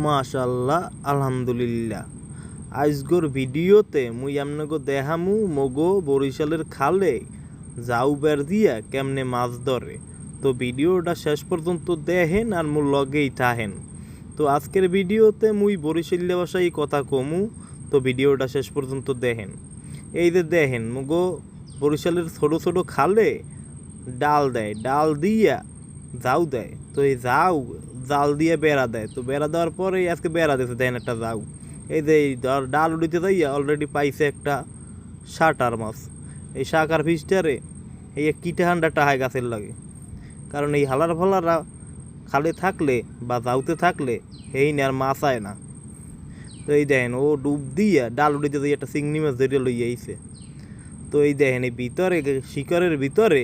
মাশাআল্লাহ আলহামদুলিল্লাহ। আজগর ভিডিওতে মুই আমনগো দেখামু মগো বরিশালের খালে জাউ বের দিয়া কেমনে মাছ ধরে। তো ভিডিওটা শেষ পর্যন্ত দেখেন আর মোর লগেই থাহেন। তো আজকের ভিডিওতে মুই বরিশাল্য ভাষায় কথা কমু, তো ভিডিওটা শেষ পর্যন্ত দেখেন। এই যে দেখেন মগো বরিশালের ছোট ছোট খালে ডাল দেয়, ডাল দিয়া জাউ দেয়। তো এই জাল দিয়ে বেড়া দেয়। তো বেড়া দেওয়ার পরে আজকে বেড়া দিয়েছে, দেন একটা জাউ। এই যে ডাল উঠিতে যাইয়া অলরেডি পাইছে একটা শাটার মাছ। এই শাকার ফিসটারে এই কিটে হান্ডা টাহায় গাছের লাগে, কারণ এই হালার ফালারা খালে থাকলে বা জাউতে থাকলে এই আর মাছ আয় না। তো এই দেখেন ও ডুব দিয়া ডাল উঠিতে যাই একটা চিংড়ি মাছ ধরে লইয়া আইছে। তো এই দেখেন এই ভিতরে শিকারের ভিতরে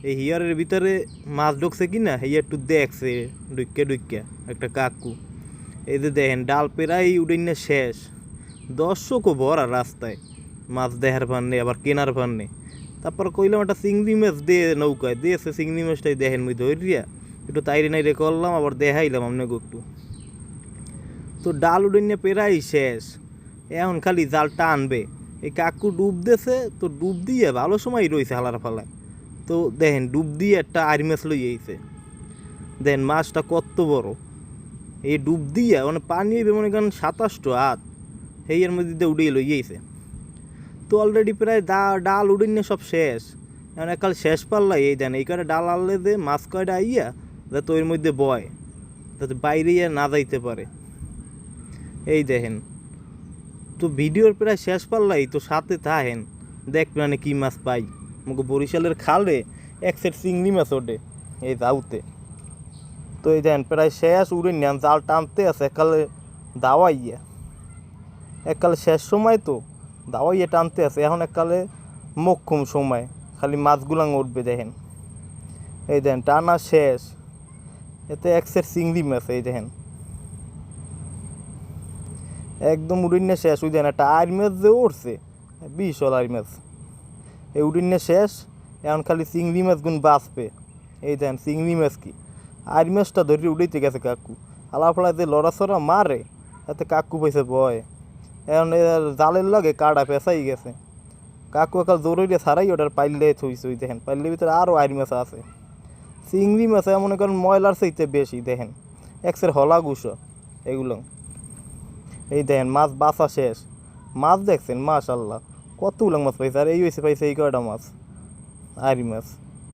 এই হিয়ারের ভিতরে মাছ ঢুকছে কিনা এই একটু দেখছে ডুইকা একটা কাকু। এই যে দেখেন ডাল পেরাই উড়িনে শেষ, দর্শকও ভরা রাস্তায় মাছ দেখার পাননি আবার কেনার পাননি। তারপর কইলাম একটা চিংড়ি মাছ দিয়ে নৌকায় দিয়েছে, চিংড়ি মাছটাই দেখেন মুই ধরিয়া একটু তাইরে নাইরে করলাম, আবার দেখাইলাম আপনাকে একটু। তো ডাল উড়িনে পেরাই শেষ, এখন খালি জাল টানবে। এই কাকু ডুব দিয়েছে, তো ডুব দিয়ে ভালো সময় রয়েছে হালার ফালায়। তো দেখেন ডুব দিয়ে একটা আইর মাছ লই আইছে, দেখেন মাছটা কত বড়। এই ডুব দিয়ে মানে পানি হইবে মনে করেন 27টা হাত, এই এর মধ্যে দিয়ে উড়িয়ে লই আইছে। তো অলরেডি প্রায় ডাল উড়িনে সব শেষ, এখন একাল শেষ পাল্লাই এই দেন এই কয়টা ডাল আনলে যে মাছ কয়টা আইয়া যাতে ওর মধ্যে বয়, যাতে বাইরে না যাইতে পারে। এই দেখেন তো ভিডিওর প্রায় শেষ পাল্লাই, তো সাথে থাকেন দেখবেন মানে কী মাছ পাই। মুখে বরিশালের খালে এক সেট চিংড়ি মাছ ওঠে এই জাউতে। তো এই দেখেন প্রায় শেষ উড়ে নেন, জাল টানতে আছে একালে দাওয়াইয়া, এককালে শেষ সময় তো দাওয়াইয়া টানতে আছে, এখন এককালে মক্ষম সময় খালি মাছগুলাং উঠবে। দেখেন এই দেখেন টানা শেষ, এতে এক সেট চিংড়ি মাছ এই দেখেন একদম উড়িনে শেষ। ওই দেখেন একটা আইর মাছ যে উঠছে, বিশাল আইর মাছ, এই উড়িনে শেষ। এখন খালি চিংড়ি মাছ গুণ বাঁচবে। এই দেখেন চিংড়ি মাছ কি আইর মাছটা ধরে উড়াইতে গেছে কাকু, আলাফালা যে লড়াছড়া মারে তাতে কাকু পাইছে ভয়। এখন জালের লগে কাটা পেঁচাই গেছে, কাকু একাল জরুরি ছাড়াই ওটার পাইলে থইছে। ওই দেখেন পাইলের ভিতরে আরও আইর মাছ আছে, চিংড়ি মাছ মনে করেন ময়লার চাইতে বেশি। দেখেন একসের হলা গুছো এগুলো। এই দেখেন মাছ বাঁচা শেষ, মাছ দেখছেন মাশাল্লাহ কতগুলো মাছ পাইছে। আর এই হয়েছে পাইছে এই কয়টা মাছ আইর মাছ।